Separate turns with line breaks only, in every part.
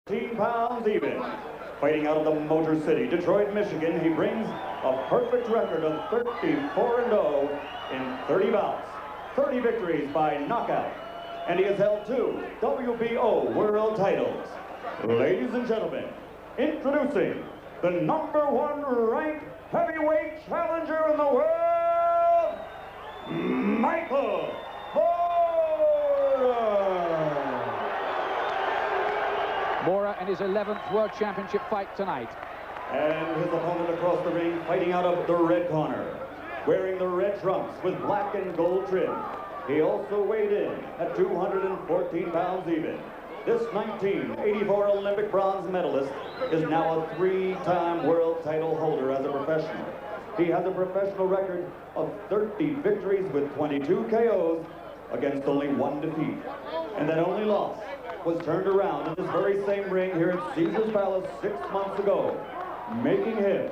15 pounds even. Fighting out of the Motor City, Detroit, Michigan, he brings a perfect record of 34-0 in 30 bouts, 30 victories by knockout, and he has held 2 WBO World Titles. Ladies and gentlemen, introducing the #1 ranked heavyweight challenger in the world, Michael
Marotta in his 11th World Championship fight tonight.
And his opponent across the ring, fighting out of the red corner, wearing the red trunks with black and gold trim. He also weighed in at 214 pounds even. This 1984 Olympic bronze medalist is now a 3-time world title holder as a professional. He has a professional record of 30 victories with 22 KOs against only 1 defeat. And that only loss was turned around in this very same ring here at Caesar's Palace 6 months ago, making him,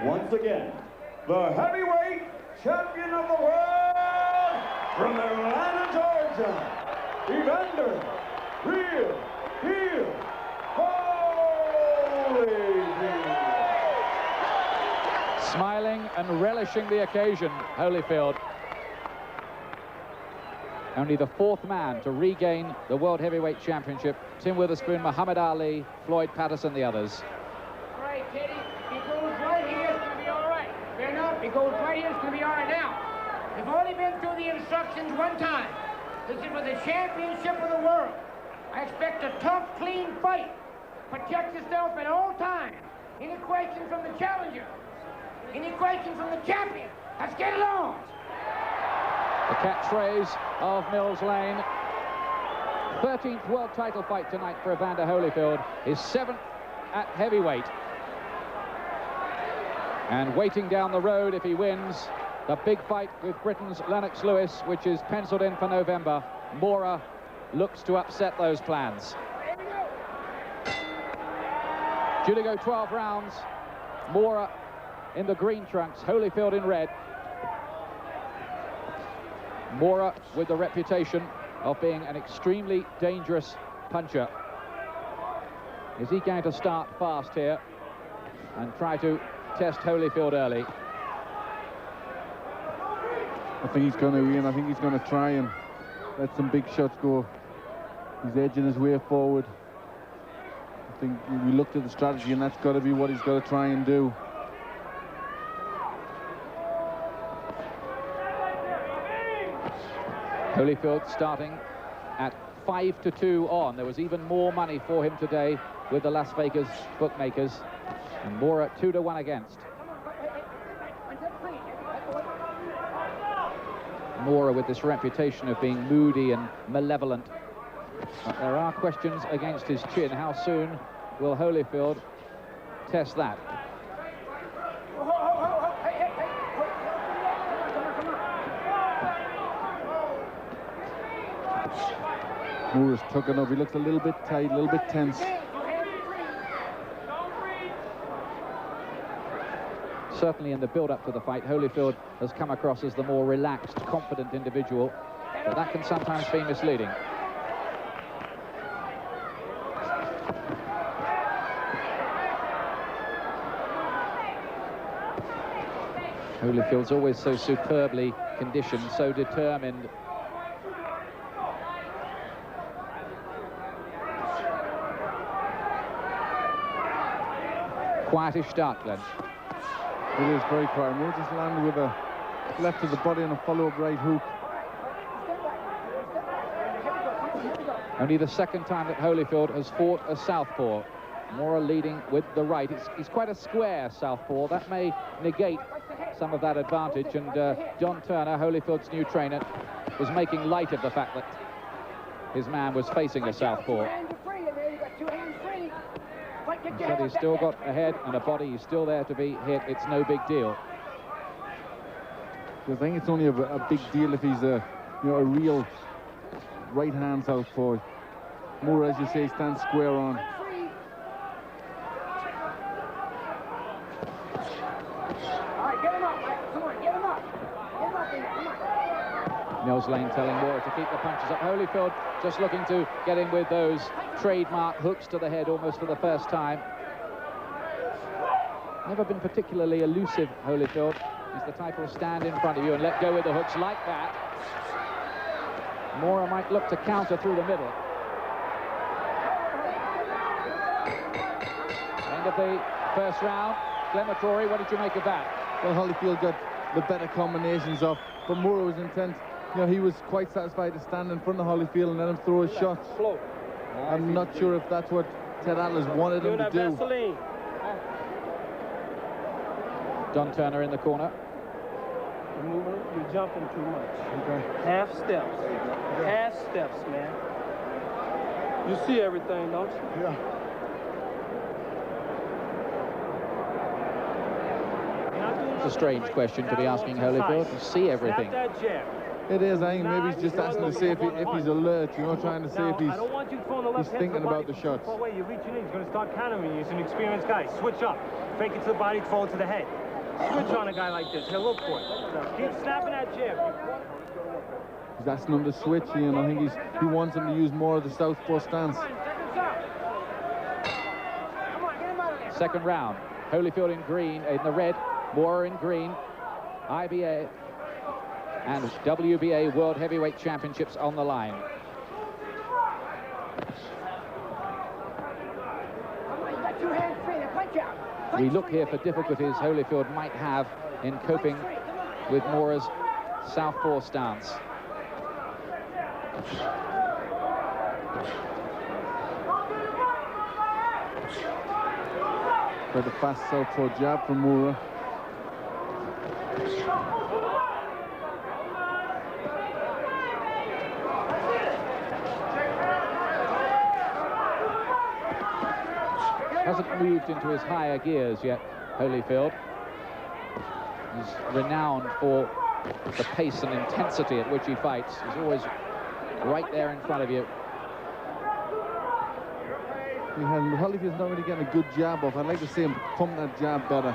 once again, the heavyweight champion of the world from Atlanta, Georgia, Evander Holyfield.
Smiling and relishing the occasion, Holyfield. Only the 4th man to regain the World Heavyweight Championship. Tim Witherspoon, Muhammad Ali, Floyd Patterson, the others.
All right, Teddy, it goes right here, it's going to be all right. Fair enough, it goes right here, it's going to be all right. Now, we've only been through the instructions 1 time. This is for the championship of the world. I expect a tough, clean fight. Protect yourself at all times. Any questions from the challenger? Any questions from the champion? Let's get it on.
The catchphrase of Mills Lane. 13th world title fight tonight for Evander Holyfield. His 7th at heavyweight. And waiting down the road if he wins, the big fight with Britain's Lennox Lewis, which is penciled in for November. Marotta looks to upset those plans. Due to go 12 rounds. Marotta in the green trunks, Holyfield in red. Marotta with the reputation of being an extremely dangerous puncher. Is he going to start fast here and try to test Holyfield early?
I think he's going to, Ian. I think he's going to try and let some big shots go. He's edging his way forward. I think we looked at the strategy, and that's got to be what he's got to try and do.
Holyfield starting at 5-2 on. There was even more money for him today with the Las Vegas bookmakers, and Marotta 2-1 against. Marotta with this reputation of being moody and malevolent. But there are questions against his chin. How soon will Holyfield test that?
Moore's tucking up. He looks a little bit tight, a little bit tense.
Certainly in the build-up to the fight, Holyfield has come across as the more relaxed, confident individual, but that can sometimes be misleading. Holyfield's always so superbly conditioned, so determined. Quietish start, Glenn.
It is very quiet. Moore just landed with a left of the body and a follow-up right hook.
Only the 2nd time that Holyfield has fought a southpaw. Marotta leading with the right. He's quite a square southpaw. That may negate some of that advantage. And John Turner, Holyfield's new trainer, was making light of the fact that his man was facing a southpaw. He said he's still got a head and a body. He's still there to be hit. It's no big deal.
I think it's only a big deal if he's a real right-hand southpaw. Moore, as you say, stands square on.
Mills Lane telling Moore to keep the punches up. Holyfield just looking to get in with those trademark hooks to the head almost for the first time. Never been particularly elusive, Holyfield. He's the type who'll stand in front of you and let go with the hooks like that. Moore might look to counter through the middle. End of the first round. Clematory, what did you make of that?
Well, Holyfield got the better combinations off, but Moore was intent. You know, he was quite satisfied to stand in front of Holyfield and let him throw his shots. I'm not sure if that's what Ted Atlas wanted him to do.
Don Turner in the corner.
You're jumping too much.
Okay.
Half steps. Half steps, man. You see everything, don't you?
Yeah.
It's a strange question to be asking Holyfield. You see everything.
It is. I think maybe he's just asking to see if he's alert, you know, trying to see if he's thinking about the shots.
You're reaching in. He's going to start countering you. He's an experienced guy. Switch up. Fake it to the body, throw it to the head. Switch on a guy like this. He'll look for it. Keep snapping that jab.
He's asking him to switch, and I think he wants him to use more of the southpaw stance.
Second round. Holyfield in green, in the red. Moore in green. IBA and WBA World Heavyweight Championships on the line. We look here for difficulties Holyfield might have in coping with Moore's southpaw stance.
Got the fast southpaw jab from Moore.
Hasn't moved into his higher gears yet, Holyfield. He's renowned for the pace and intensity at which he fights. He's always right there in front of you.
Holyfield's not really getting a good jab off. I'd like to see him pump that jab better.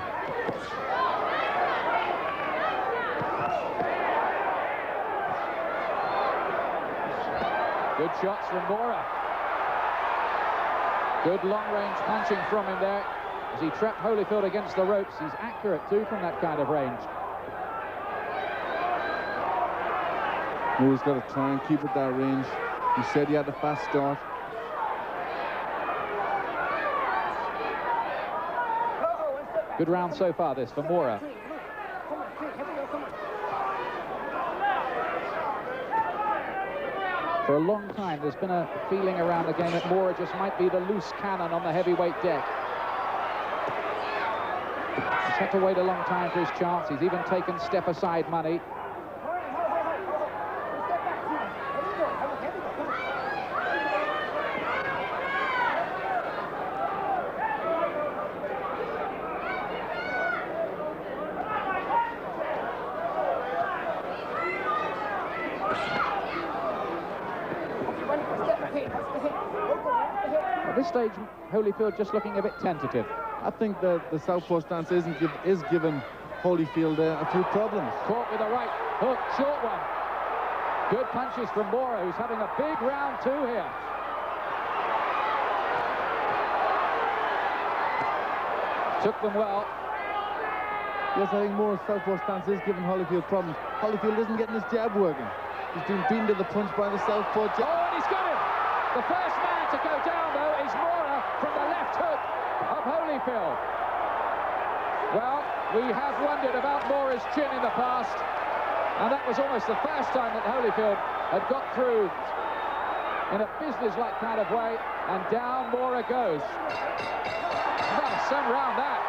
Good shots from Marotta. Good long-range punching from him there as he trapped Holyfield against the ropes. He's accurate, too, from that kind of range.
Moore's got to try and keep at that range. He said he had a fast start.
Good round so far, this, for Marotta. For a long time, there's been a feeling around the game that Marotta just might be the loose cannon on the heavyweight deck. He's had to wait a long time for his chance. He's even taken step-aside money. At this stage, Holyfield just looking a bit tentative.
I think the southpaw stance is giving Holyfield a few problems.
Caught with a right hook, short one. Good punches from Marotta, who's having a big round two here. Took them well.
Yes, I think Moore's southpaw stance is giving Holyfield problems. Holyfield isn't getting his jab working. He's been beaten to the punch by the southpaw jab.
Oh, and he's got him! The first man to go down, though, is Marotta from the left hook of Holyfield. Well, we have wondered about Moore's chin in the past, and that was almost the first time that Holyfield had got through in a business-like kind of way, and down Marotta goes. Well, some round that.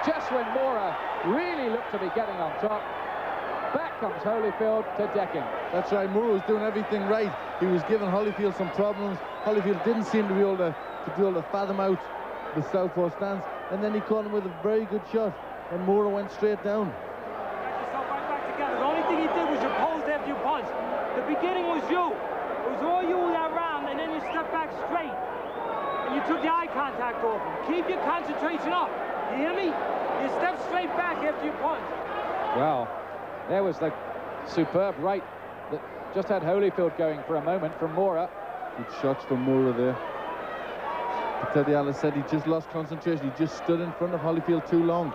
Just when Marotta really looked to be getting on top, back comes Holyfield to deck him.
That's right, Moore was doing everything right. He was giving Holyfield some problems. Holyfield didn't seem to be able to fathom out the southpaw stance, and then he caught him with a very good shot, and Moore went straight down.
Got yourself right back together. The only thing he did was you posed after you punched. The beginning was you. It was all you that round, and then you stepped back straight, and you took the eye contact off him. Keep your concentration up. You hear me? You step straight back after you punch.
Well, there was the superb right that just had Holyfield going for a moment from Marotta.
Good shots from Marotta there. But Teddy Atlas said he just lost concentration. He just stood in front of Holyfield too long.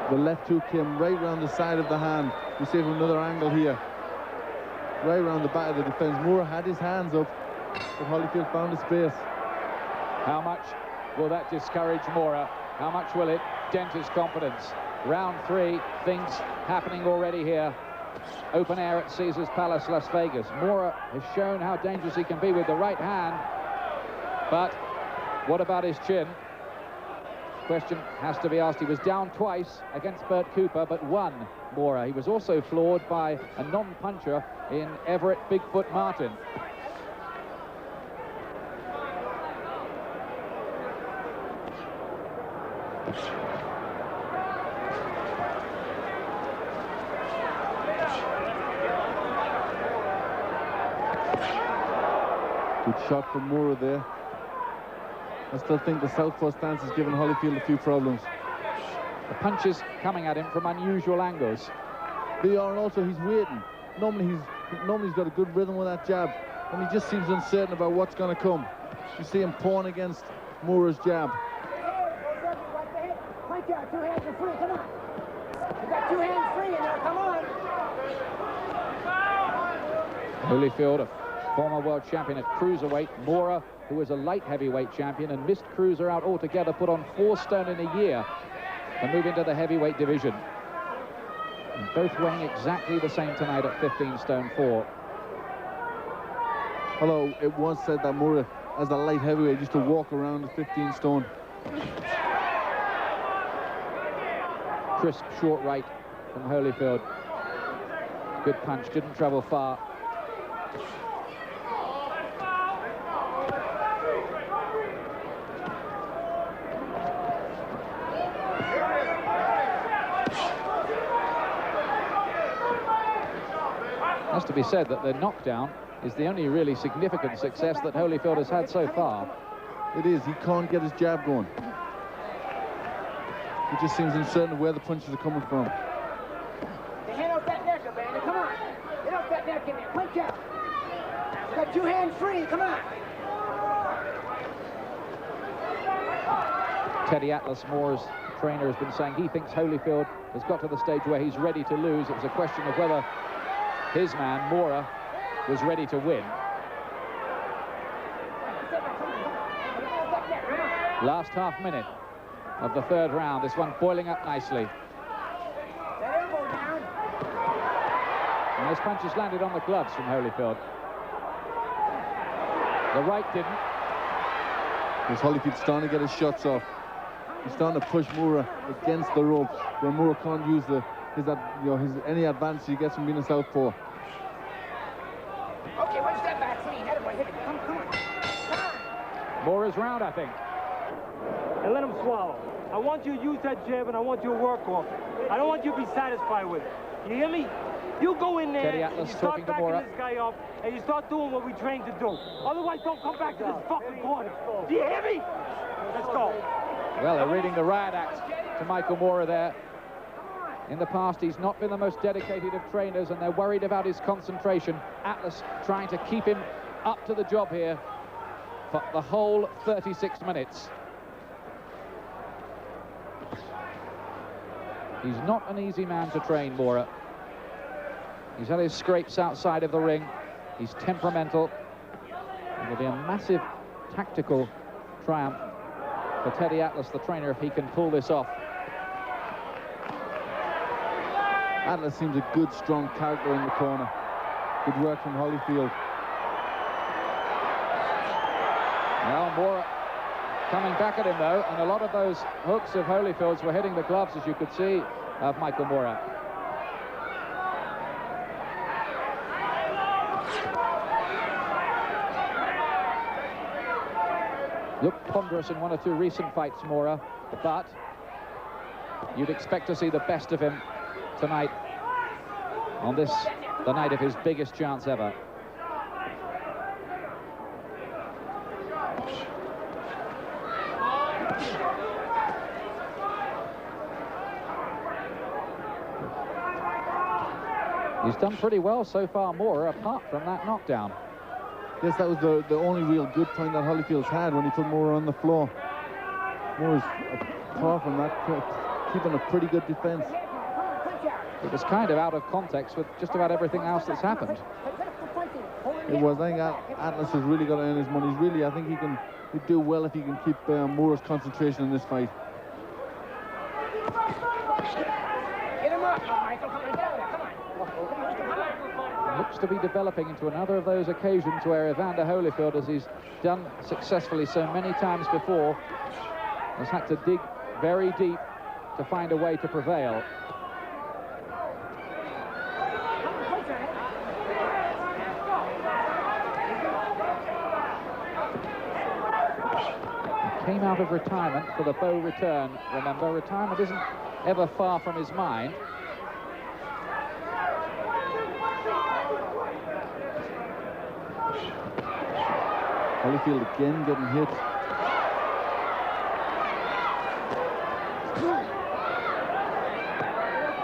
The left hook came right round the side of the hand. We see from another angle here. Right around the back of the defence. Marotta had his hands up, but Holyfield found a space.
How much will that discourage Marotta? How much will it dent his confidence? Round 3, things happening already here. Open air at Caesars Palace, Las Vegas. Marotta has shown how dangerous he can be with the right hand. But what about his chin? Question has to be asked. He was down twice against Bert Cooper, but won Marotta. He was also floored by a non-puncher in Everett Bigfoot Martin.
Good shot from Marotta there. I still think the southpaw stance has given Holyfield a few problems.
The punches coming at him from unusual angles.
They are, and also he's waiting. Normally he's got a good rhythm with that jab, and he just seems uncertain about what's going to come. You see him pawn against Marotta's jab.
Punch out, 2 hands are free, come on. You got 2 hands free in there, come on.
Holyfield, a former world champion at cruiserweight. Marotta, who was a light heavyweight champion and missed cruiser out altogether, put on 4 stone in a year to move into the heavyweight division. And both weighing exactly the same tonight at 15 stone 4.
Although it was said that Marotta, as a light heavyweight, used to walk around at 15 stone.
Crisp short right from Holyfield. Good punch, didn't travel far. Has to be said that the knockdown is the only really significant success that Holyfield has had so far.
It is. He can't get his jab going. He just seems uncertain of where the punches are coming from.
The hand off that neck, Evander, come on. Get off that neck in there, punch out. You got 2 hands free, come on.
Teddy Atlas, Moore's trainer, has been saying he thinks Holyfield has got to the stage where he's ready to lose. It was a question of whether his man, Marotta, was ready to win. Last half minute of the 3rd round. This one boiling up nicely.
That elbow down.
And those punches landed on the gloves from Holyfield. The right didn't.
Because Holyfield's starting to get his shots off. He's starting to push Marotta against the ropes, where Marotta can't use any advantage he gets from being a southpaw.
Okay, one step back, clean. That boy, hit it. Come on.
Marotta's round, I think.
And let him swallow. I want you to use that jab, and I want you to work off it. I don't want you to be satisfied with it. You hear me? You go in there,
Teddy
and
Atlas
you start
talking to
backing
Marotta.
this guy up, and you start doing what we trained to do. Otherwise, don't come back to this fucking corner. Do you hear me? Let's go.
Well, they're reading the riot act to Michael Marotta there. In the past, he's not been the most dedicated of trainers, and they're worried about his concentration. Atlas trying to keep him up to the job here for the whole 36 minutes. He's not an easy man to train, Marotta. He's had his scrapes outside of the ring. He's temperamental. It will be a massive tactical triumph for Teddy Atlas, the trainer, if he can pull this off.
Atlas seems a good, strong character in the corner. Good work from Holyfield.
Now Marotta coming back at him, though, and a lot of those hooks of Holyfield's were hitting the gloves, as you could see, of Michael Marotta. Looked ponderous in 1 or 2 recent fights, Marotta, but you'd expect to see the best of him tonight on this, the night of his biggest chance ever. He's done pretty well so far, Mora, apart from that knockdown.
Yes, that was the only real good point that Holyfield's had when he put Mora on the floor. Mora's, apart from that, keeping a pretty good defense.
It was kind of out of context with just about everything else that's happened.
It was. I think Atlas has really got to earn his money. Really, I think he'd do well if he can keep Mora's concentration in this fight.
Get him up, Michael. Come on.
Looks to be developing into another of those occasions where Evander Holyfield, as he's done successfully so many times before, has had to dig very deep to find a way to prevail. Came out of retirement for the Bow return. Remember, retirement isn't ever far from his mind.
Holyfield again getting hit.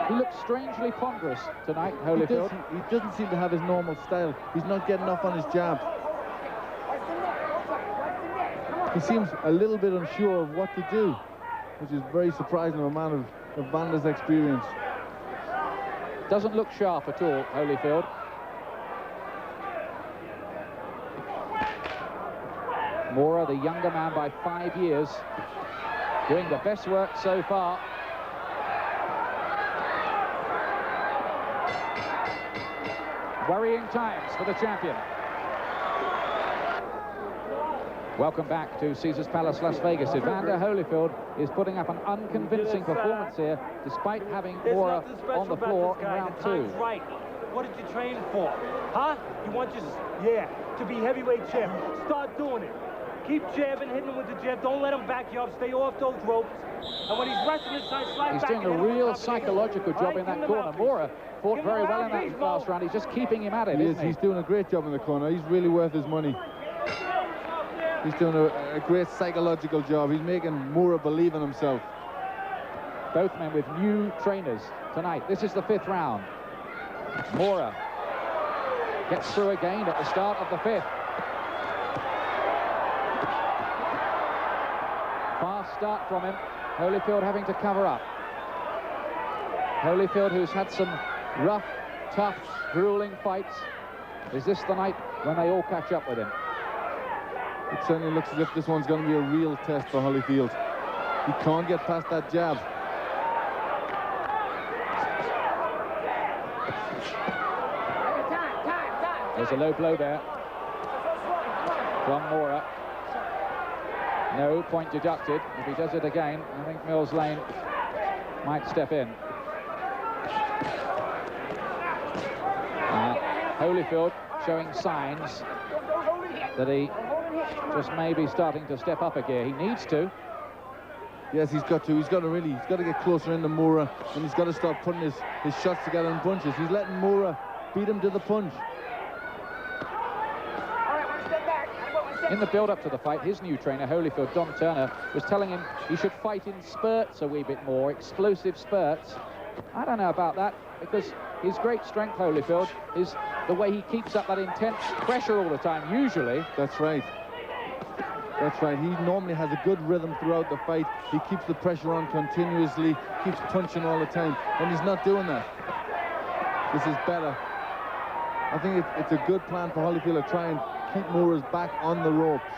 He looks strangely ponderous tonight, Holyfield.
He doesn't seem to have his normal style. He's not getting off on his jab. He seems a little bit unsure of what to do, which is very surprising of a man of Vander's experience.
Doesn't look sharp at all, Holyfield. Mora, the younger man by 5 years, doing the best work so far. Worrying times for the champion. Welcome back to Caesars Palace, Las Vegas. Evander Holyfield is putting up an unconvincing performance here, despite having Mora on the floor in round 2.
Right. What did you train for? Huh? You want to be heavyweight champ. Start doing it. Keep jabbing, hitting him with the jab. Don't let him back you up. Stay off those ropes. And when he's resting inside, slide back.
He's doing a real psychological job in that corner. Mora fought very well in that last round. He's just keeping him at it, isn't he?
He's doing a great job in the corner. He's really worth his money. He's doing a great psychological job. He's making Mora believe in himself.
Both men with new trainers tonight. This is the 5th round. Mora gets through again at the start of the 5th. Fast start from him. Holyfield having to cover up. Holyfield, who's had some rough, tough, grueling fights. Is this the night when they all catch up with him?
It certainly looks as if this one's going to be a real test for Holyfield. He can't get past that jab.
There's a low blow there from Mora. No, point deducted. If he does it again, I think Mills Lane might step in. Holyfield showing signs that he just may be starting to step up a gear. He needs to.
Yes, he's got to. He's got to get closer into Mora, and he's got to start putting his shots together in bunches. He's letting Mora beat him to the punch.
In the build-up to the fight, his new trainer, Holyfield, Don Turner, was telling him he should fight in spurts a wee bit more, explosive spurts. I don't know about that, because his great strength, Holyfield, is the way he keeps up that intense pressure all the time, usually.
That's right. That's right. He normally has a good rhythm throughout the fight. He keeps the pressure on continuously, keeps punching all the time, and he's not doing that. This is better. I think it's a good plan for Holyfield to try and keep Mora's back on the ropes.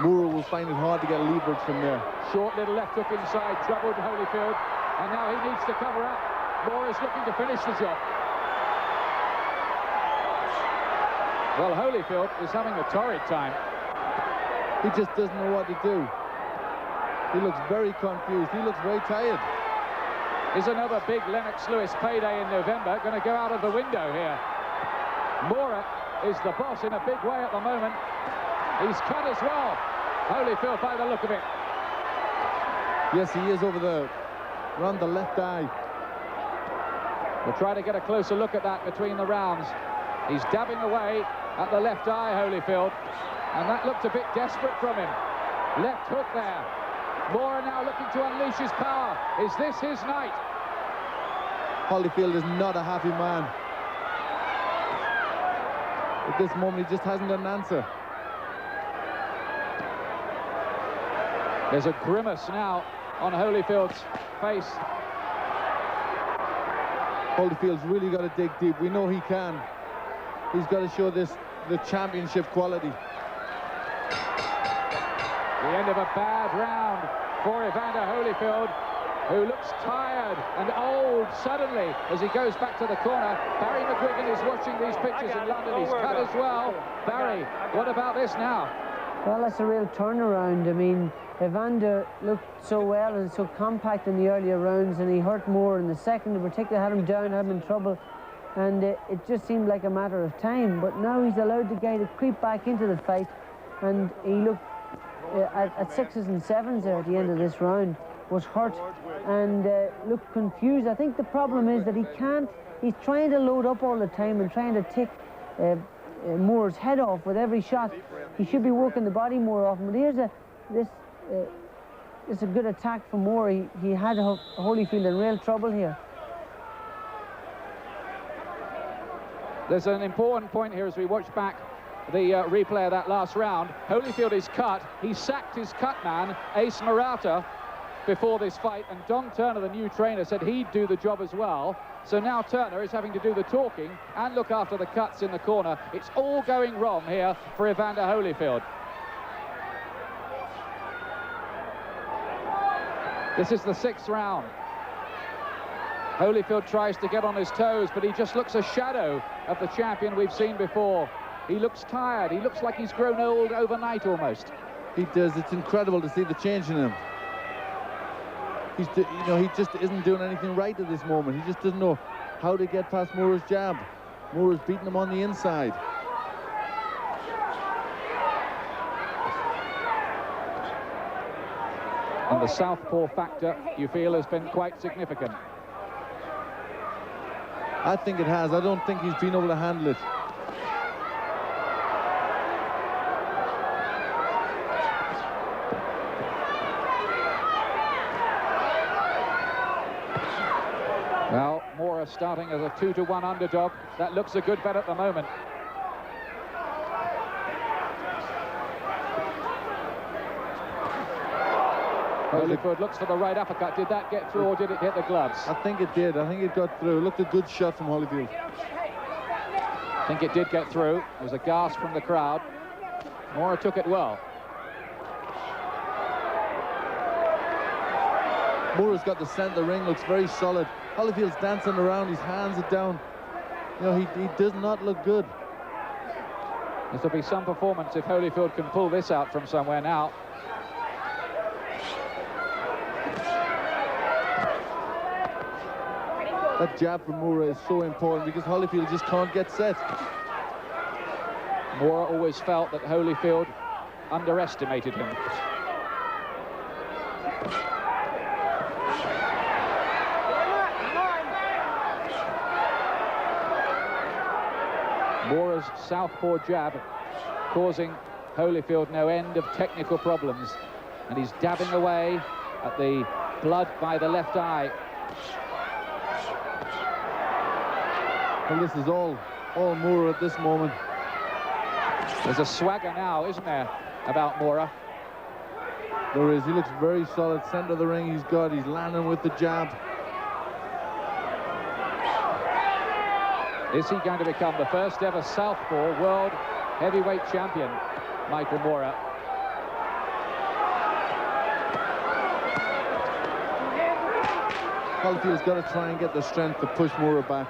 Mora will find it hard to get leverage from there.
Short little left hook inside, troubled Holyfield, and now he needs to cover up. Mora's looking to finish the job. Well, Holyfield is having a torrid time.
He just doesn't know what to do. He looks very confused. He looks very tired.
Is another big Lennox Lewis payday in November going to go out of the window here? Mora is the boss in a big way at the moment. He's cut as well. Holyfield by the look of it.
Yes, he is around the left eye.
We'll try to get a closer look at that between the rounds. He's dabbing away at the left eye, Holyfield, and that looked a bit desperate from him. Left hook there. Mora now looking to unleash his power. Is this his night?
Holyfield is not a happy man. At this moment, he just hasn't got an answer.
There's a grimace now on Holyfield's face.
Holyfield's really got to dig deep. We know he can. He's got to show this the championship quality.
The end of a bad round for Evander Holyfield, who looks tired and old suddenly as he goes back to the corner. Barry McGuigan is watching these pictures in London. He's cut as well. Barry, what about this now?
Well, that's a real turnaround. I mean, Evander looked so well and so compact in the earlier rounds, and he hurt more in the second in particular, had him down, had him in trouble, and it just seemed like a matter of time. But now he's allowed the guy to creep back into the fight, and he looked at 6s and 7s there at the end of this round, was hurt and looked confused. I think the problem is that he's trying to load up all the time and trying to take Moore's head off with every shot. He should be working the body more often, but here's it's a good attack from Moore. He had Holyfield in real trouble here.
There's an important point here as we watch back the replay of that last round. Holyfield is cut. He sacked his cut man, Ace Marotta, before this fight, and Don Turner, the new trainer, said he'd do the job as well. So now Turner is having to do the talking and look after the cuts in the corner. It's all going wrong here for Evander Holyfield. This is the 6th round. Holyfield tries to get on his toes, but he just looks a shadow of the champion we've seen before. He looks tired. He looks like he's grown old overnight almost.
He does. It's incredible to see the change in him. He just isn't doing anything right at this moment. He just doesn't know how to get past Moore's jab. Moore's beating him on the inside.
And the southpaw factor, you feel, has been quite significant.
I think it has. I don't think he's been able to handle it.
Well, Moore starting as a 2-1 underdog. That looks a good bet at the moment. Holyfield looks for the right uppercut. Did that get through or did it hit the gloves?
I think it did. I think it got through. It looked a good shot from Holyfield.
I think it did get through. There was a gasp from the crowd. Moore took it well.
Moore's got the center of the ring, looks very solid. Holyfield's dancing around, his hands are down. You know, he does not look good.
This will be some performance if Holyfield can pull this out from somewhere now.
That jab from Moore is so important because Holyfield just can't get set.
Moore always felt that Holyfield underestimated him. Moore's southpaw jab causing Holyfield no end of technical problems, and he's dabbing away at the blood by the left eye.
And this is all Moore at this moment.
There's a swagger now, isn't there, about Moore?
There is. He looks very solid. Center of the ring he's landing with the jab.
Is he going to become the first ever southpaw world heavyweight champion, Michael Moore?
Holyfield's got to try and get the strength to push Moore back.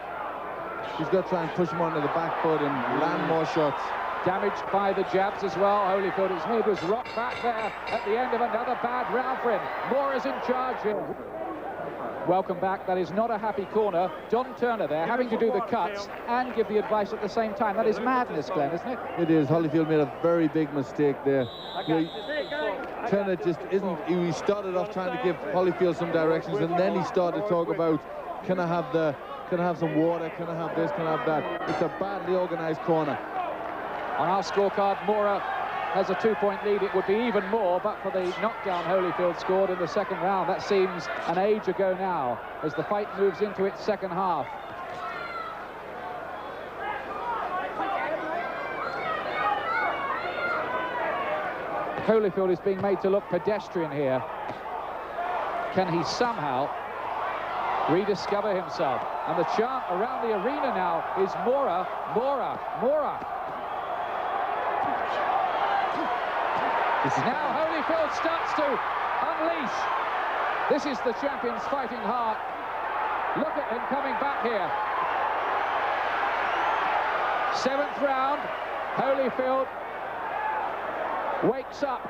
He's got to try and push him onto the back foot and land more shots.
Damaged by the jabs as well. Holyfield, his head was rocked back there at the end of another bad round for him. Moore is in charge here. Welcome back. That is not a happy corner. Don Turner there having to do the cuts and give the advice at the same time. That is madness, Glenn, isn't it?
It is. Holyfield made a very big mistake there. Turner just isn't. He started off trying to give Holyfield some directions, and then he started to talk about, can I have some water? Can I have this? Can I have that? It's a badly organized corner.
On our scorecard, Moore has a 2-point lead. It would be even more, but for the knockdown Holyfield scored in the second round. That seems an age ago now, as the fight moves into its second half. Holyfield is being made to look pedestrian here. Can he somehow rediscover himself? And the chant around the arena now is Mora, Mora, Mora. Now Holyfield starts to unleash. This is the champion's fighting heart. Look at him coming back here. 7th round, Holyfield wakes up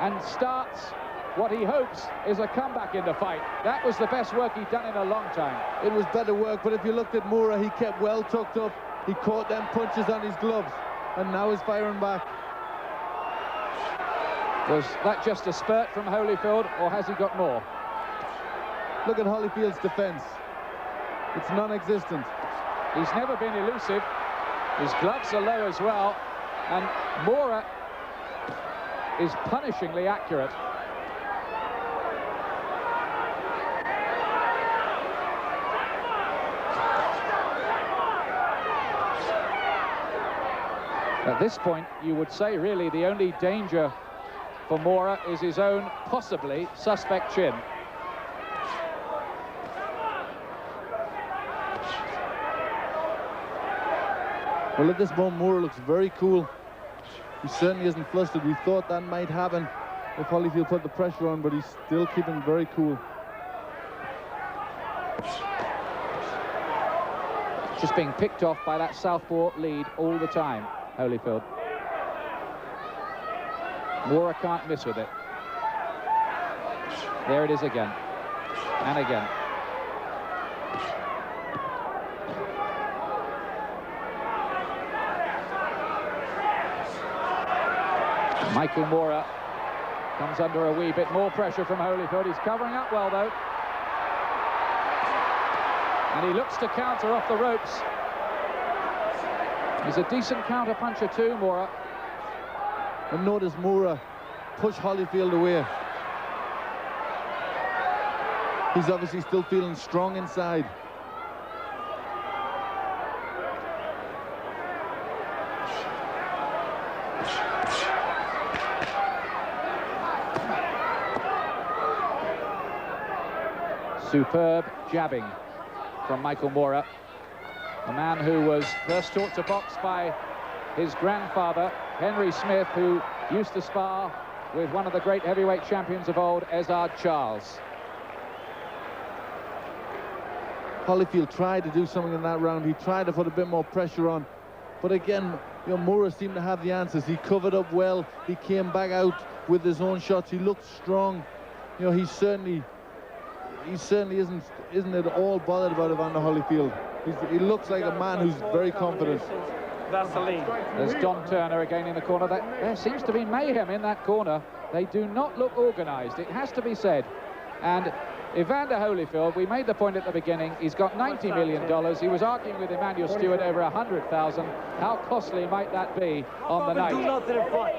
and starts what he hopes is a comeback in the fight. That was the best work he'd done in a long time.
It was better work, but if you looked at Mora, he kept well tucked up. He caught them punches on his gloves, and now he's firing back.
Was that just a spurt from Holyfield, or has he got more?
Look at Holyfield's defense. It's non-existent.
He's never been elusive. His gloves are low as well, and Mora is punishingly accurate. At this point, you would say really the only danger for Mora is his own possibly suspect chin.
Well, at this moment, Mora looks very cool. He certainly isn't flustered. We thought that might happen if Holyfield put the pressure on, but he's still keeping very cool.
Just being picked off by that southpaw lead all the time, Holyfield. Mora can't miss with it. There it is again, and again. Michael Mora comes under a wee bit more pressure from Holyfield. He's covering up well, though. And he looks to counter off the ropes. He's a decent counter-puncher too, Mora.
And notice Mora push Holyfield away. He's obviously still feeling strong inside.
Superb jabbing from Michael Mora, a man who was first taught to box by his grandfather, Henry Smith, who used to spar with one of the great heavyweight champions of old, Ezard Charles.
Holyfield tried to do something in that round. He tried to put a bit more pressure on. But again, you know, Mora seemed to have the answers. He covered up well. He came back out with his own shots. He looked strong. You know, he certainly isn't at all bothered about Evander Holyfield. He looks like a man who's very confident.
Vaseline.
There's Don Turner again in the corner. There seems to be mayhem in that corner. They do not look organized, it has to be said. And Evander Holyfield, we made the point at the beginning, he's got $90 million. He was arguing with Emmanuel Stewart over 100,000. How costly might that be on the night?
Do nothing in front.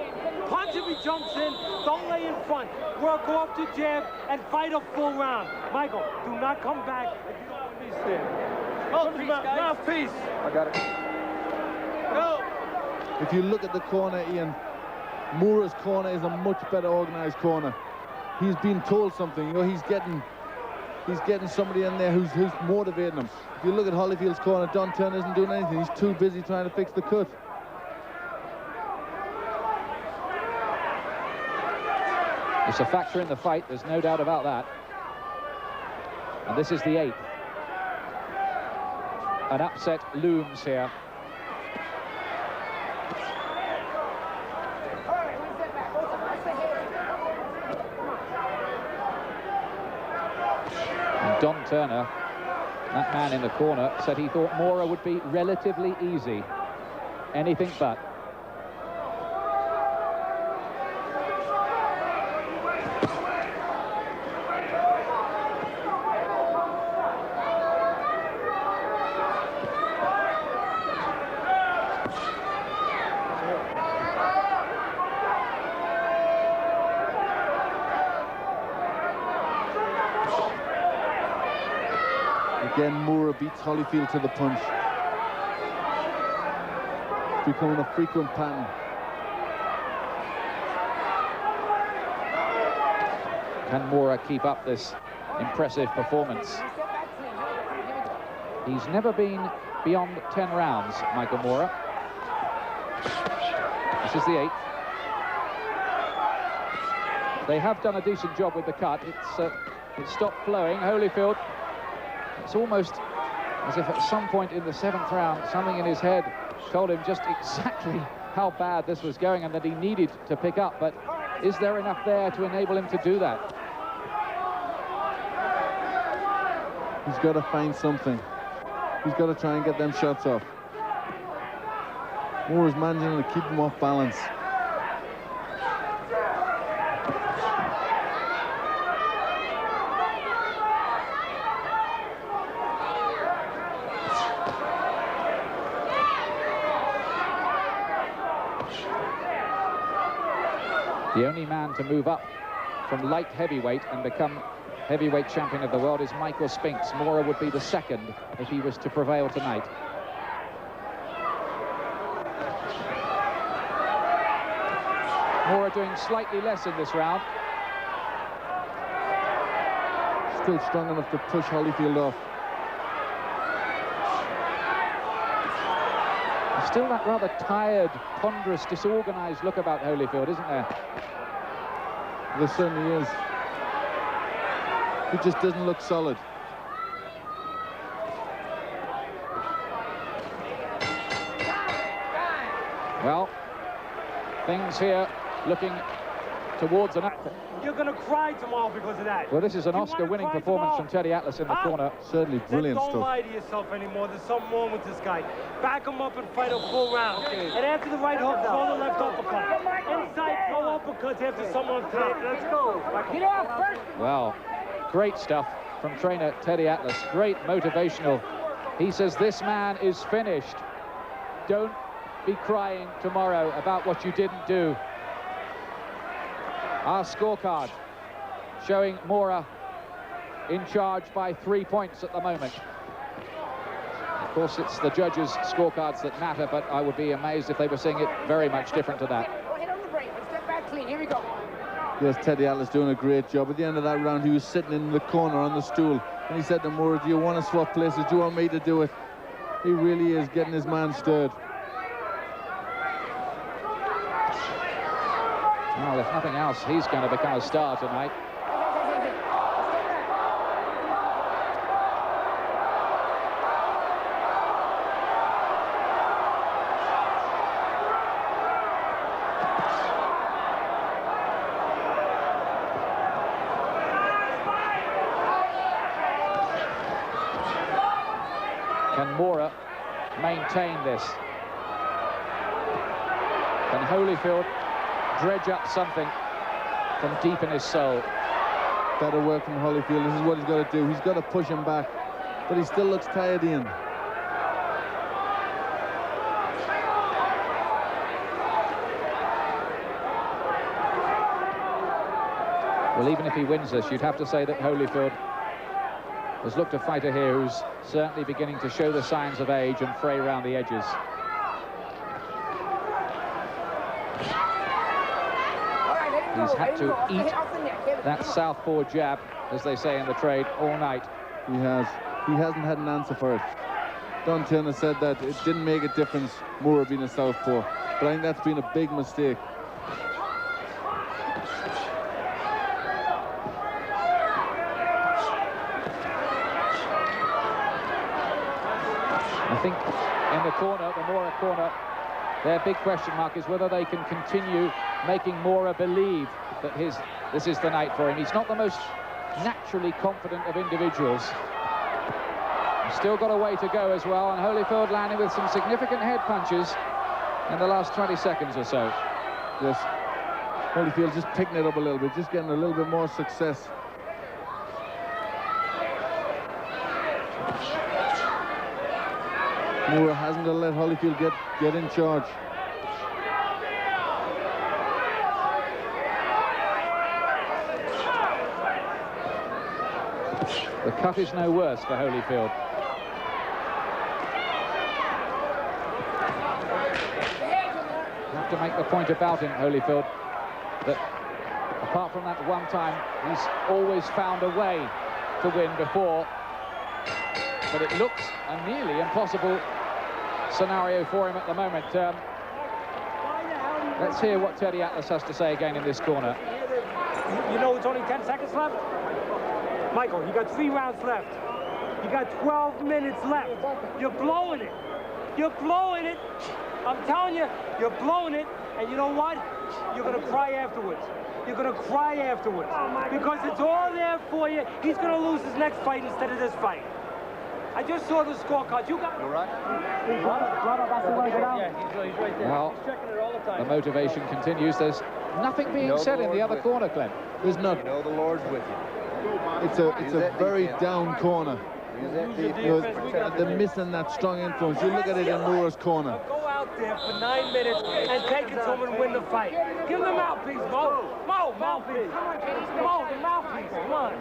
Punch if he jumps in, don't lay in front. Work off the jab and fight a full round. Michael, do not come back if you don't want me to stand. Mouthpiece, guys. Mouthpiece.
I got it.
Go.
If you look at the corner, Ian, Mora's corner is a much better organized corner. He's been told something. You know, he's getting somebody in there who's motivating him. If you look at Holyfield's corner, Don Turner isn't doing anything. He's too busy trying to fix the cut.
It's a factor in the fight, there's no doubt about that. And this is the 8th. An upset looms here. And Don Turner, that man in the corner, said he thought Mora would be relatively easy. Anything but.
Again, Moore beats Holyfield to the punch. It's becoming a frequent pattern.
Can Moore keep up this impressive performance? He's never been beyond 10 rounds, Michael Moore. This is the 8th. They have done a decent job with the cut. It's stopped flowing. Holyfield, it's almost as if at some point in the 7th round, something in his head told him just exactly how bad this was going and that he needed to pick up. But is there enough there to enable him to do that?
He's got to find something. He's got to try and get them shots off. Moore is managing to keep him off balance.
The only man to move up from light heavyweight and become heavyweight champion of the world is Michael Spinks. Moore would be the second if he was to prevail tonight. Moore doing slightly less in this round.
Still strong enough to push Holyfield off.
There's still that rather tired, ponderous, disorganized look about Holyfield, isn't there?
There certainly is. He just doesn't look solid.
Well, things here looking towards an...
You're going to cry tomorrow because of that.
Well, this is an Oscar-winning performance from Teddy Atlas in the corner.
Certainly brilliant
Then
stuff.
don't lie to yourself anymore. There's something wrong with this guy. Back him up and fight a full round. And after the right hook, throw the left uppercut. Inside, throw uppercuts after someone's top. Let's go.
Get off first.
Well, great stuff from trainer Teddy Atlas. Great motivational. He says this man is finished. Don't be crying tomorrow about what you didn't do. Our scorecard showing Moore in charge by 3 points at the moment. Of course, it's the judges' scorecards that matter, but I would be amazed if they were seeing it very much different to that.
Go ahead on the break. Let's step back clean. Here we go.
Yes, Teddy Atlas doing a great job. At the end of that round, he was sitting in the corner on the stool, and he said to Moore, do you want to swap places? Do you want me to do it? He really is getting his man stirred.
Well, if nothing else, he's going to become a star tonight. Can Moore maintain this? Can Holyfield dredge up something from deep in his soul?
Better work from Holyfield. This is what he's got to do. He's got to push him back, but he still looks tired, Ian.
Well, even if he wins this, you'd have to say that Holyfield has looked a fighter here who's certainly beginning to show the signs of age and fray around the edges. He's had to eat that southpaw jab, as they say in the trade, all night.
He has. He hasn't had an answer for it. Don Turner said that it didn't make a difference, Moore being a southpaw, but I think that's been a big mistake.
I think in the corner, the Moore corner, their big question mark is whether they can continue making Moore believe that this is the night for him. He's not the most naturally confident of individuals. He's still got a way to go as well, and Holyfield landing with some significant head punches in the last 20 seconds or so.
Yes, Holyfield just picking it up a little bit, just getting a little bit more success. Moore hasn't got to let Holyfield get in charge.
The cut is no worse for Holyfield. You have to make the point about him, Holyfield, that apart from that one time, he's always found a way to win before. But it looks a nearly impossible scenario for him at the moment. Let's hear what Teddy Atlas has to say again in this corner.
You know it's only 10 seconds left? Michael, you got 3 rounds left. You got 12 minutes left. You're blowing it. You're blowing it. I'm telling you, you're blowing it. And you know what? You're going to cry afterwards. You're going to cry afterwards. Because it's all there for you. He's going to lose his next fight instead of this fight. I just saw the scorecard. You got... You're right.
Well, the motivation continues. There's nothing being said in the other corner, Glenn.
There's not.
You know the Lord's with you.
It's a very down corner. They're missing that strong influence. You look at it in Moore's corner.
Go out there for 9 minutes and take it to him and win the fight. Give him the mouthpiece, Mo. Mo, mouthpiece. Mo, the mouthpiece. Come on.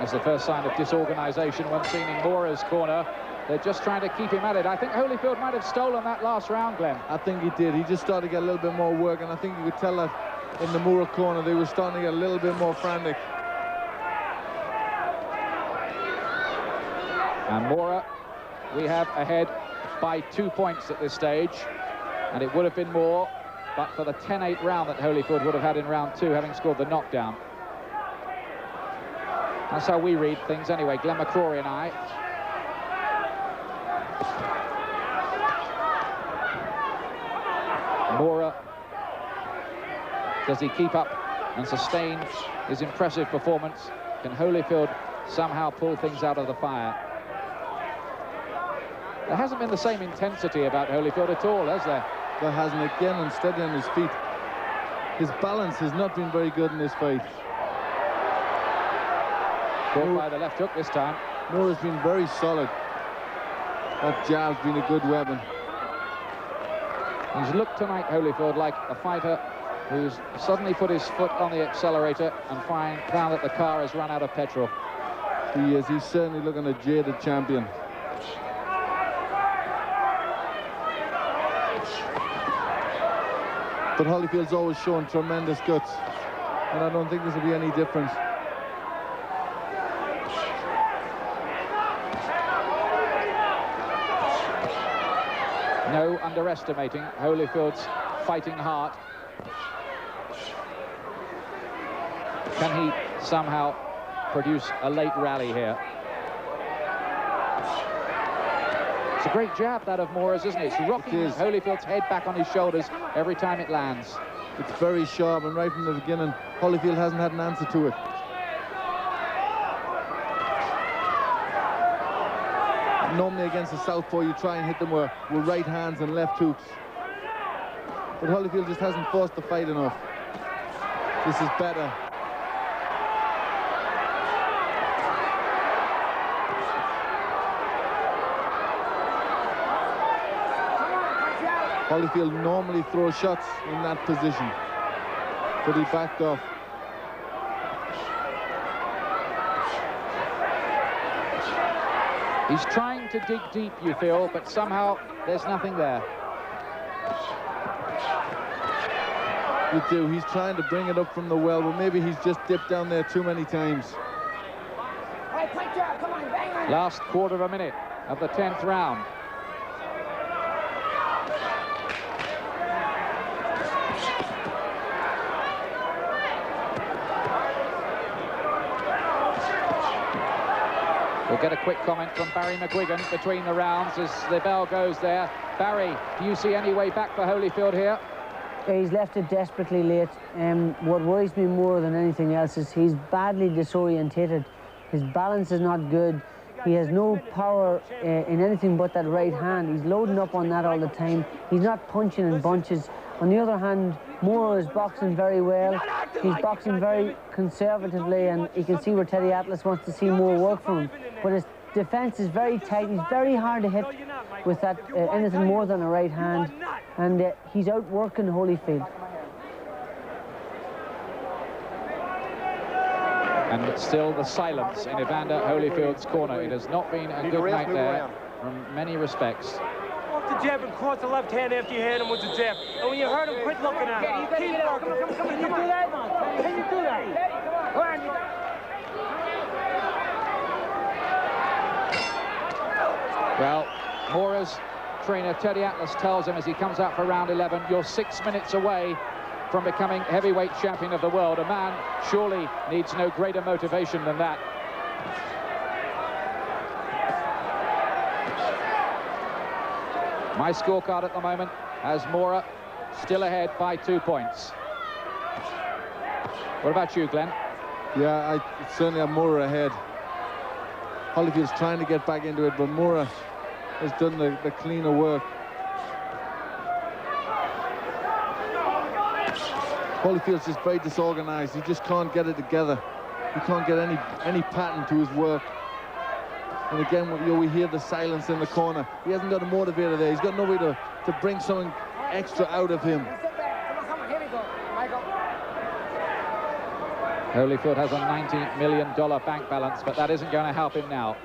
It's the first sign of disorganization when seen in Moore's corner. They're just trying to keep him at it. I think Holyfield might have stolen that last round, Glenn.
I think he did. He just started to get a little bit more work, and I think you could tell that in the Moore corner they were starting to get a little bit more frantic.
And Moore, we have ahead by 2 points at this stage, and it would have been more, but for the 10-8 round that Holyfield would have had in round 2, having scored the knockdown. That's how we read things anyway, Glenn McCrory and I. Moore, does he keep up and sustain his impressive performance? Can Holyfield somehow pull things out of the fire? There hasn't been the same intensity about Holyfield at all, has there?
There hasn't. Again, unsteady on his feet. His balance has not been very good in this fight.
Caught by the left hook this time.
Moore has been very solid. That jab's been a good weapon.
He's looked tonight, Holyfield, like a fighter who's suddenly put his foot on the accelerator and found that the car has run out of petrol.
He is. He's certainly looking a jaded champion. But Holyfield's always shown tremendous guts, and I don't think this will be any different.
No underestimating Holyfield's fighting heart. Can he somehow produce a late rally here? It's a great jab, that of Moore's, isn't it? It's rocking Holyfield's head back on his shoulders every time it lands.
It's very sharp, and right from the beginning, Holyfield hasn't had an answer to it. Normally against the southpaw, you try and hit them with right hands and left hooks. But Holyfield just hasn't forced the fight enough. This is better. Holyfield normally throws shots in that position, but he backed off.
He's trying to dig deep, you feel, but somehow there's nothing there.
You do. He's trying to bring it up from the well, but maybe he's just dipped down there too many times.
Last quarter of a minute of the 10th round. We'll get a quick comment from Barry McGuigan between the rounds as the bell goes there. Barry, do you see any way back for Holyfield here?
He's left it desperately late. What worries me more than anything else is he's badly disorientated. His balance is not good. He has no power in anything but that right hand. He's loading up on that all the time. He's not punching in bunches. On the other hand, Moore is boxing very well. He's boxing very conservatively, and you can see where Teddy Atlas wants to see more work from him. But his defense is very tight. He's very hard to hit with that anything more than a right hand, and he's outworking Holyfield.
And still the silence in Evander Holyfield's corner. It has not been a good night there from many respects.
Off the jab and cross the left hand after you hit him with the jab. And when you hurt him, quit looking at him. Keep working. Can you do that? Can you do that? Come on.
Well, Mora's trainer Teddy Atlas tells him as he comes out for round 11, you're 6 minutes away from becoming heavyweight champion of the world. A man surely needs no greater motivation than that. My scorecard at the moment has Mora still ahead by 2 points. What about you, Glenn?
Yeah, I certainly have Mora ahead. Holyfield's trying to get back into it, but Mora has done the cleaner work. Holyfield's just very disorganized. He just can't get it together. He can't get any pattern to his work. And again, we hear the silence in the corner. He hasn't got a motivator there. He's got no way to bring something extra out of him.
Holyfield has a $90 million bank balance, but that isn't going to help him now.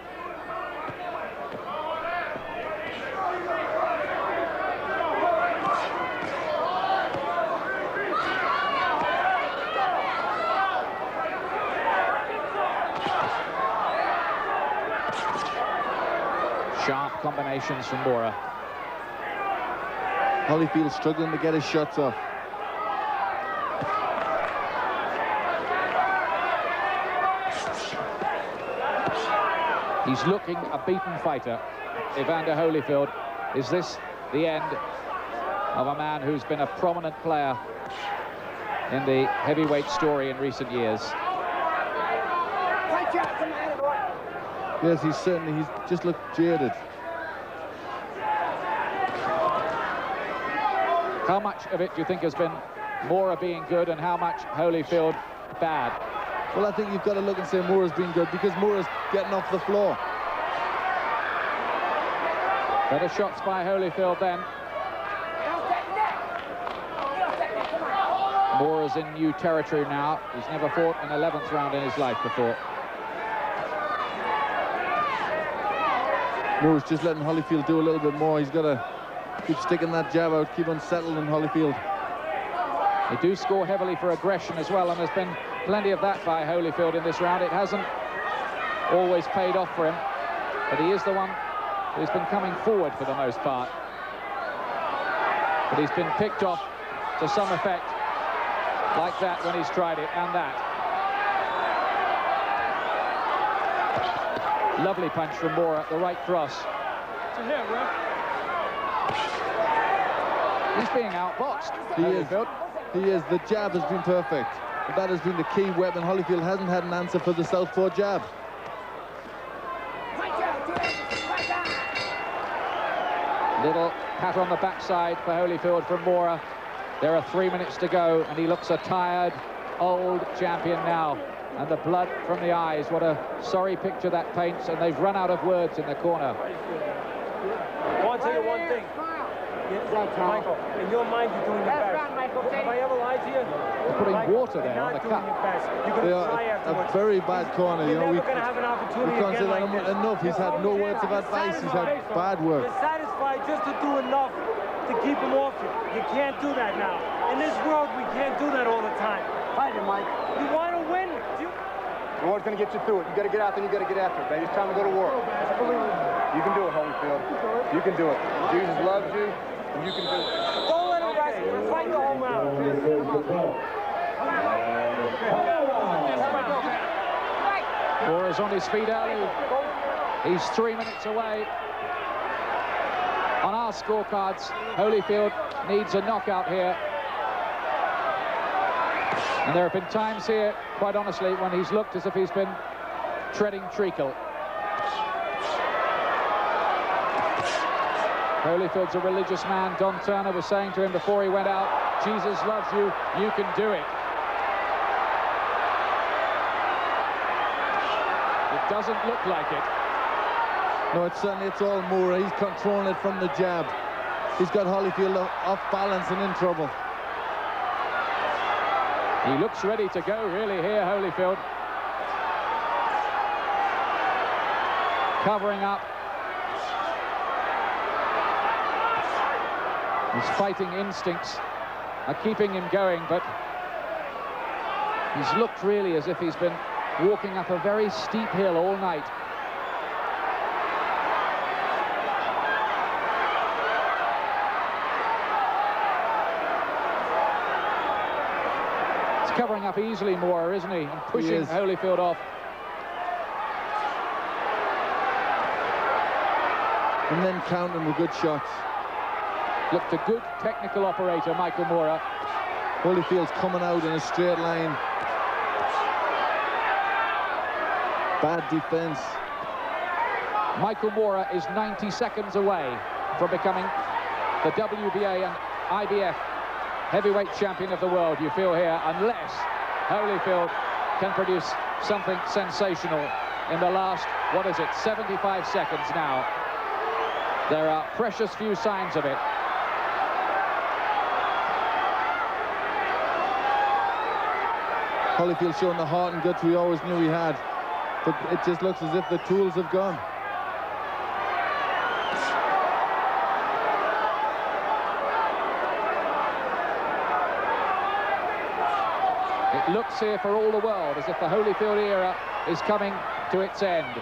Sharp combinations from Mora.
Holyfield struggling to get his shots off.
He's looking a beaten fighter, Evander Holyfield. Is this the end of a man who's been a prominent player in the heavyweight story in recent years?
Yes, he's just looked jaded.
How much of it do you think has been Mora being good and how much Holyfield bad?
Well, I think you've got to look and say Mora's been good because Mora's getting off the floor.
Better shots by Holyfield then. Mora's in new territory now. He's never fought an 11th round in his life before.
Mora's just letting Holyfield do a little bit more. He's got to keep sticking that jab out, keep unsettling Holyfield.
They do score heavily for aggression as well, and there's been plenty of that by Holyfield in this round. It hasn't always paid off for him, but he is the one who's been coming forward for the most part. But he's been picked off to some effect, like that when he's tried it, and that. Lovely punch from Mora at the right cross.
It's a hit, ref.
He's being outboxed.
He is. The jab has been perfect. But that has been the key weapon. Holyfield hasn't had an answer for the southpaw jab.
Little pat on the backside for Holyfield from Mora. There are 3 minutes to go, and he looks a tired, old champion now. And the blood from the eyes, what a sorry picture that paints, and they've run out of words in the corner.
I want to tell you one thing. Michael, in your mind, you're doing your best. Have I ever lied to you?
They're putting water there on the cup.
They are a very bad corner. You know, we can't say that enough. He's had no words of advice. He's had bad work.
You're satisfied just to do enough to keep him off you. You can't do that now. In this world, we can't do that all the time. Fight him, Mike. You want to win?
The war's going to get you through it. You got to get out there and you got to get after it, baby. It's time to go to war. You can do it, Holyfield. You can do it. Jesus loves you, and you can do it.
Don't let him rest. You're fighting the whole round.
Mora's on his feet early. He's 3 minutes away. On our scorecards, Holyfield needs a knockout here. And there have been times here, quite honestly, when he's looked as if he's been treading treacle. Holyfield's a religious man. Don Turner was saying to him before he went out, Jesus loves you, you can do it. It doesn't look like it.
No, it's all Mora. He's controlling it from the jab. He's got Holyfield off balance and in trouble.
He looks ready to go, really, here, Holyfield. covering up. His fighting instincts are keeping him going, but he's looked really as if he's been walking up a very steep hill all night. He's covering up easily more, isn't he? And pushing Holyfield off.
And then counting with good shots.
Looked a good technical operator, Michael Moorer.
Holyfield's coming out in a straight line. Bad defense.
Michael Moorer is 90 seconds away from becoming the WBA and IBF heavyweight champion of the world, you feel here, unless Holyfield can produce something sensational in the last, 75 seconds now. There are precious few signs of it.
Holyfield showing the heart and guts we always knew he had, but it just looks as if the tools have gone.
It looks here for all the world as if the Holyfield era is coming to its end.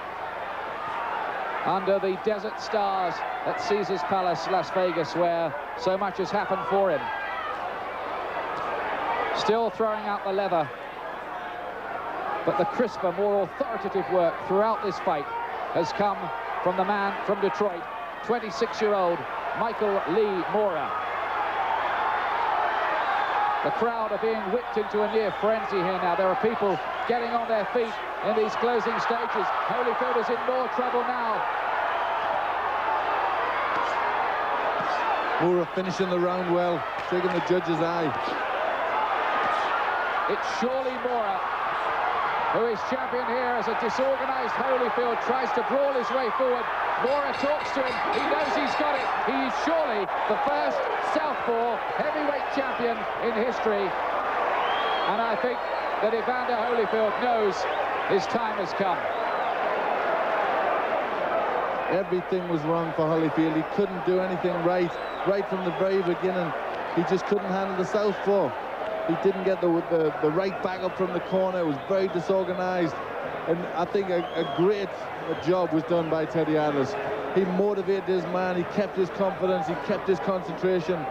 Under the desert stars at Caesars Palace, Las Vegas, where so much has happened for him. Still throwing out the leather. But the crisper, more authoritative work throughout this fight has come from the man from Detroit, 26-year-old Michael Lee Moorer. The crowd are being whipped into a near frenzy here now. There are people getting on their feet in these closing stages. Holyfield is in more trouble now.
Moorer finishing the round well, taking the judge's eye.
It's surely Moorer who is champion here as a disorganized Holyfield tries to brawl his way forward. Moorer talks to him. He knows he's got it. He is surely the first southpaw heavyweight champion in history. And I think that Evander Holyfield knows his time has come.
Everything was wrong for Holyfield. He couldn't do anything right from the very beginning. He just couldn't handle the southpaw. He didn't get the right back up from the corner. It was very disorganized. And I think a great job was done by Teddy Atlas. He motivated his man. He kept his confidence. He kept his concentration.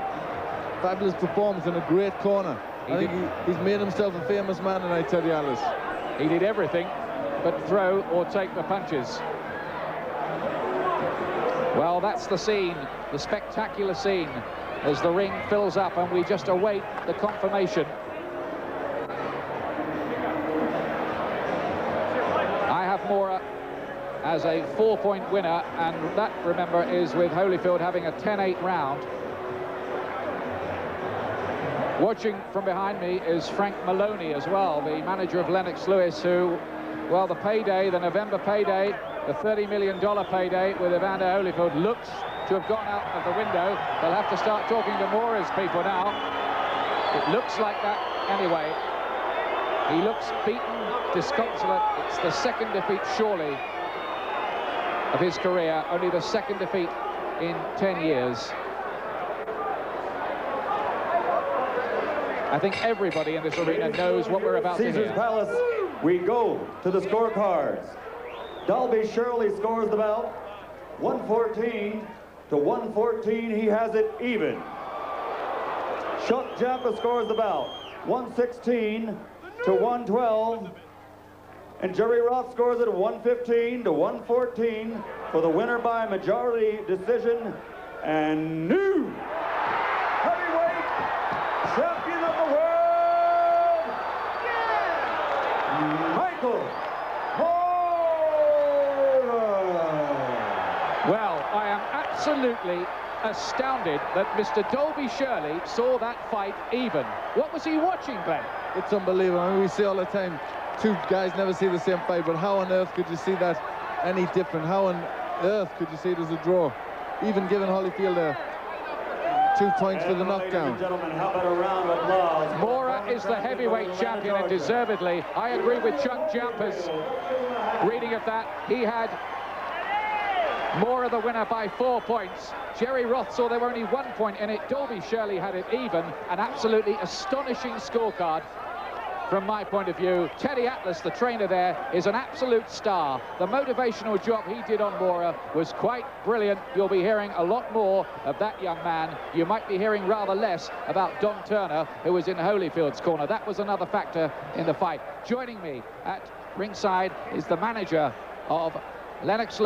Fabulous performance in a great corner. I think he's made himself a famous man tonight, Teddy Atlas.
He did everything but throw or take the punches. Well, that's the scene, the spectacular scene, as the ring fills up and we just await the confirmation. I have Moorer as a 4-point winner, and that, remember, is with Holyfield having a 10-8 round. Watching from behind me is Frank Maloney as well, the manager of Lennox Lewis, who, well, the payday, the November payday, the $30 million payday with Evander Holyfield looks to have gone out of the window. They'll have to start talking to Moorer's people now. It looks like that anyway. He looks beaten, disconsolate. It's the second defeat, surely, of his career. Only the second defeat in 10 years. I think everybody in this arena knows what we're about to hear.
Caesars Palace, we go to the scorecards. Dalby Shirley scores the bout 114 to 114. He has it even. Giampa scores the bout 116 to 112. And Jerry Roth scores it 115 to 114 for the winner by majority decision and new heavyweight champion of the world, Michael Moorer.
Well, I am absolutely astounded that Mr. Dalby Shirley saw that fight even. What was he watching, Glenn?
It's unbelievable. I mean, we see all the time, two guys never see the same fight, but how on earth could you see that any different? How on earth could you see it as a draw? Even giving Holyfield 2 points for the knockdown.
Ladies and gentlemen, how about a round of applause?
Moorer is the heavyweight champion, and deservedly. I agree with Chuck Giampa's reading of that. He had Moore the winner by 4 points. Jerry Roth saw there were only 1 point in it. Dalby Shirley had it even. An absolutely astonishing scorecard from my point of view. Teddy Atlas, the trainer there, is an absolute star. The motivational job he did on Moore was quite brilliant. You'll be hearing a lot more of that young man. You might be hearing rather less about Don Turner, who was in Holyfield's corner. That was another factor in the fight. Joining me at ringside is the manager of Lennox